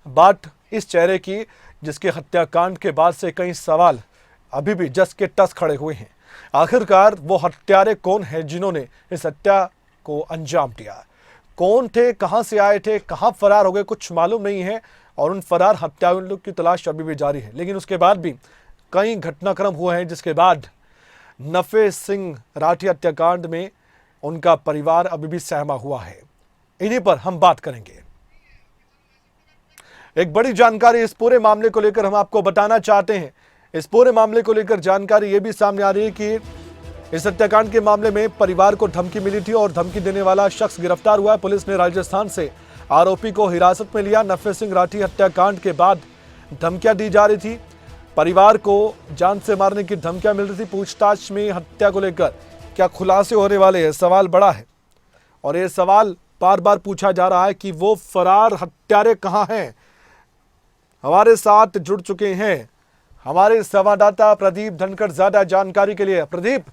बात इस चेहरे की जिसके हत्याकांड के बाद से कई सवाल अभी भी जस के तस खड़े हुए हैं। आखिरकार वो हत्यारे कौन है जिन्होंने इस हत्या को अंजाम दिया? कौन थे, कहां से आए थे, कहां फरार हो गए, कुछ मालूम नहीं है। और उन फरार हत्यारों की तलाश अभी भी जारी है। लेकिन उसके बाद भी कई घटनाक्रम हुए हैं जिसके बाद नफे सिंह राठी हत्याकांड में उनका परिवार अभी भी सहमा हुआ है। इन्हीं पर हम बात करेंगे। एक बड़ी जानकारी इस पूरे मामले को लेकर हम आपको बताना चाहते हैं। इस पूरे मामले को लेकर जानकारी ये भी सामने आ रही है कि इस हत्याकांड के मामले में परिवार को धमकी मिली थी और धमकी देने वाला शख्स गिरफ्तार हुआ है। पुलिस ने राजस्थान से आरोपी को हिरासत में लिया। नफे सिंह राठी हत्याकांड के बाद धमकियां दी जा रही थी, परिवार को जान से मारने की धमकियां मिल रही थी। पूछताछ में हत्या को लेकर क्या खुलासे होने वाले हैं, सवाल बड़ा है। और ये सवाल बार बार पूछा जा रहा है कि वो फरार हत्यारे कहां हैं। हमारे साथ जुड़ चुके हैं हमारे संवाददाता प्रदीप धनखड़ ज्यादा जानकारी के लिए। प्रदीप,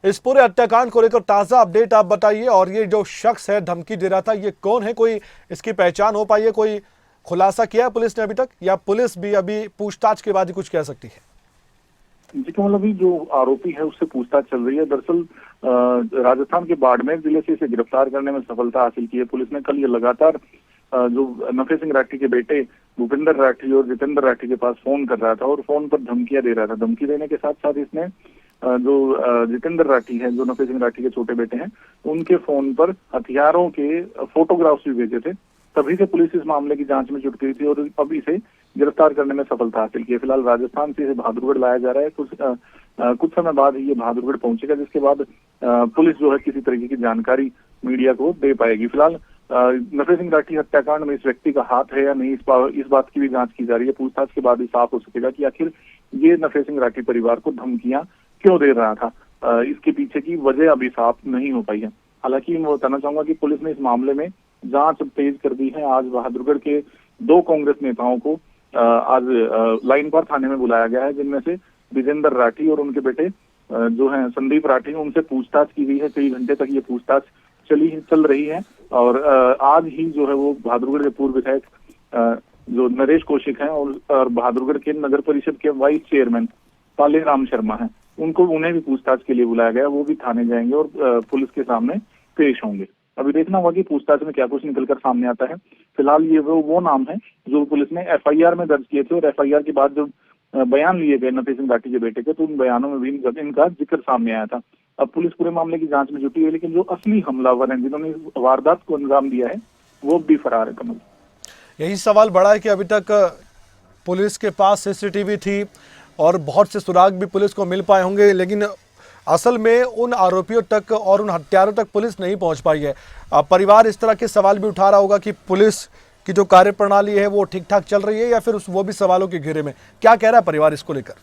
इस पूरे हत्याकांड को लेकर ताजा अपडेट आप बताइए। और ये जो शख्स है धमकी दे रहा था, ये कौन है? कोई इसकी पहचान हो पाई है? कोई खुलासा किया है पुलिस ने अभी तक, या पुलिस भी अभी पूछताछ के बाद ही कुछ कह सकती है? जी कमल, अभी जो आरोपी है उससे पूछताछ चल रही है। दरअसल राजस्थान के बाड़मेर जिले से इसे गिरफ्तार करने में सफलता हासिल की है पुलिस ने। कल ये लगातार जो नफे सिंह राठी के बेटे भूपेंद्र राठी और जितेंद्र राठी के पास फोन कर रहा था और फोन पर धमकियां दे रहा था। धमकी देने के साथ साथ इसने जो जितेंद्र राठी है, जो नफे सिंह राठी के छोटे बेटे हैं, उनके फोन पर हथियारों के फोटोग्राफ्स भी भेजे थे। तभी से पुलिस इस मामले की जांच में जुट गई थी और अब इसे गिरफ्तार करने में सफलता हासिल की है। फिलहाल राजस्थान से इसे बहादुरगढ़ लाया जा रहा है। कुछ समय बाद ये बहादुरगढ़ पहुंचेगा, जिसके बाद पुलिस जो है किसी तरीके की जानकारी मीडिया को दे पाएगी। फिलहाल नफे सिंह राठी हत्याकांड में इस व्यक्ति का हाथ है या नहीं, इस बात की भी जांच की जा रही है। पूछताछ के बाद ही साफ हो सकेगा कि आखिर ये नफे सिंह राठी परिवार को धमकियां क्यों दे रहा था। इसके पीछे की वजह अभी साफ नहीं हो पाई है। हालांकि मैं बताना चाहूंगा कि पुलिस ने इस मामले में जांच तेज कर दी है। आज बहादुरगढ़ के 2 कांग्रेस नेताओं को आज लाइनपार थाने में बुलाया गया है, जिनमें से विजेंद्र राठी और उनके बेटे जो हैं संदीप राठी, उनसे पूछताछ की गई है। कई घंटे तक ये पूछताछ चल रही है। और आज ही जो है वो बहादुरगढ़ के पूर्व विधायक जो नरेश कौशिक हैं और बहादुरगढ़ के नगर परिषद के वाइस चेयरमैन पाले राम शर्मा हैं, उन्हें भी पूछताछ के लिए बुलाया गया। वो भी थाने जाएंगे और पुलिस के सामने पेश होंगे। अभी देखना होगा कि पूछताछ में क्या कुछ निकलकर सामने आता है। फिलहाल ये वो नाम है जो पुलिस ने एफआईआर में दर्ज किए थे और एफआईआर के बाद जो बयान लिए गए नफे सिंह राठी के बेटे के, तो उन बयानों में भी इनका जिक्र सामने आया था। अब पुलिस पूरे मामले की जांच में जुटी है, लेकिन जो असली हमलावर हैं जिन्होंने इस वारदात को अंजाम दिया है वो भी फरार है। कमल, यही सवाल बड़ा है कि अभी तक पुलिस के पास सीसीटीवी थी और बहुत से सुराग भी पुलिस को मिल पाए होंगे, लेकिन असल में उन आरोपियों तक और उन हत्यारों तक पुलिस नहीं पहुंच पाई है। परिवार इस तरह के सवाल भी उठा रहा होगा कि पुलिस की जो कार्यप्रणाली है वो ठीक ठाक चल रही है, या फिर वो भी सवालों के घेरे में। क्या कह रहा है परिवार इसको लेकर?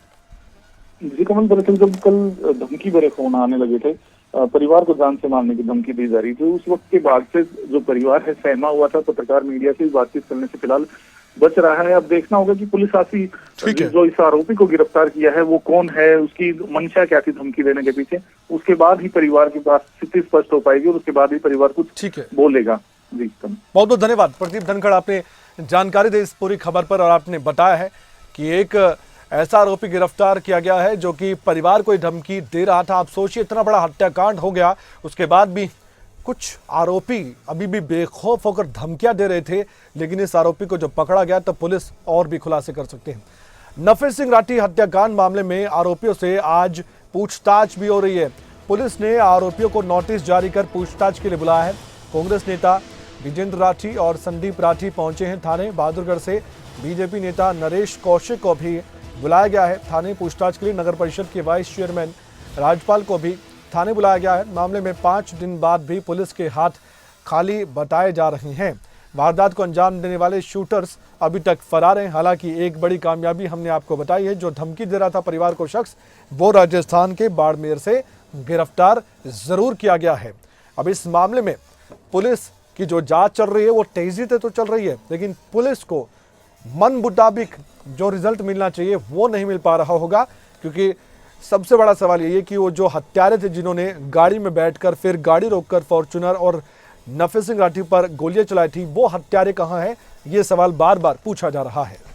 जी कमल, दरअसल जब कल धमकी भरे फोन आने लगे थे, परिवार को जान से मारने की धमकी दी जा रही थी, उस वक्त के बाद से जो परिवार है सहमा हुआ था। पत्रकार मीडिया से बातचीत करने से फिलहाल बच रहा है। अब देखना होगा कि पुलिस आसी जो इस आरोपी को गिरफ्तार किया है वो कौन है, उसकी मंशा क्या थी धमकी देने के पीछे। उसके बाद ही परिवार की बात स्थिति स्पष्ट हो पाएगी और उसके बाद ही परिवार कुछ बोलेगा। जी बहुत बहुत धन्यवाद प्रदीप धनखड़, आपने जानकारी दी इस पूरी खबर पर। और आपने बताया है कि एक ऐसा आरोपी गिरफ्तार किया गया है जो कि परिवार को धमकी दे रहा था। आप सोचिए, इतना बड़ा हत्याकांड हो गया, उसके बाद भी कुछ आरोपी अभी भी बेखौफ होकर धमकियां दे रहे थे। लेकिन इस आरोपी को जब पकड़ा गया तो पुलिस और भी खुलासे कर सकते हैं। नफे सिंह राठी हत्याकांड मामले में आरोपियों से आज पूछताछ भी हो रही है। पुलिस ने आरोपियों को नोटिस जारी कर पूछताछ के लिए बुलाया है। कांग्रेस नेता विजेंद्र राठी और संदीप राठी पहुंचे हैं थाने। बहादुरगढ़ से बीजेपी नेता नरेश कौशिक को भी बुलाया गया है थाने पूछताछ के लिए। नगर परिषद के वाइस चेयरमैन राजपाल को भी थाने बुलाया गया है। मामले में 5 दिन बाद भी पुलिस के हाथ खाली बताए जा रहे हैं। वारदात को अंजाम देने वाले शूटर्स अभी तक फरार हैं। हालांकि एक बड़ी कामयाबी हमने आपको बताई है, जो धमकी दे रहा था परिवार को शख्स, वो राजस्थान के बाड़मेर से गिरफ्तार जरूर किया गया है। अब इस मामले में पुलिस की जो जांच चल रही है वो तेजी से तो चल रही है, लेकिन पुलिस को मन मुताबिक जो रिजल्ट मिलना चाहिए वो नहीं मिल पा रहा होगा। क्योंकि सबसे बड़ा सवाल ये है कि वो जो हत्यारे थे जिन्होंने गाड़ी में बैठकर फिर गाड़ी रोककर फॉर्च्यूनर और नफे सिंह राठी पर गोलियां चलाई थी, वो हत्यारे कहाँ हैं, ये सवाल बार बार पूछा जा रहा है।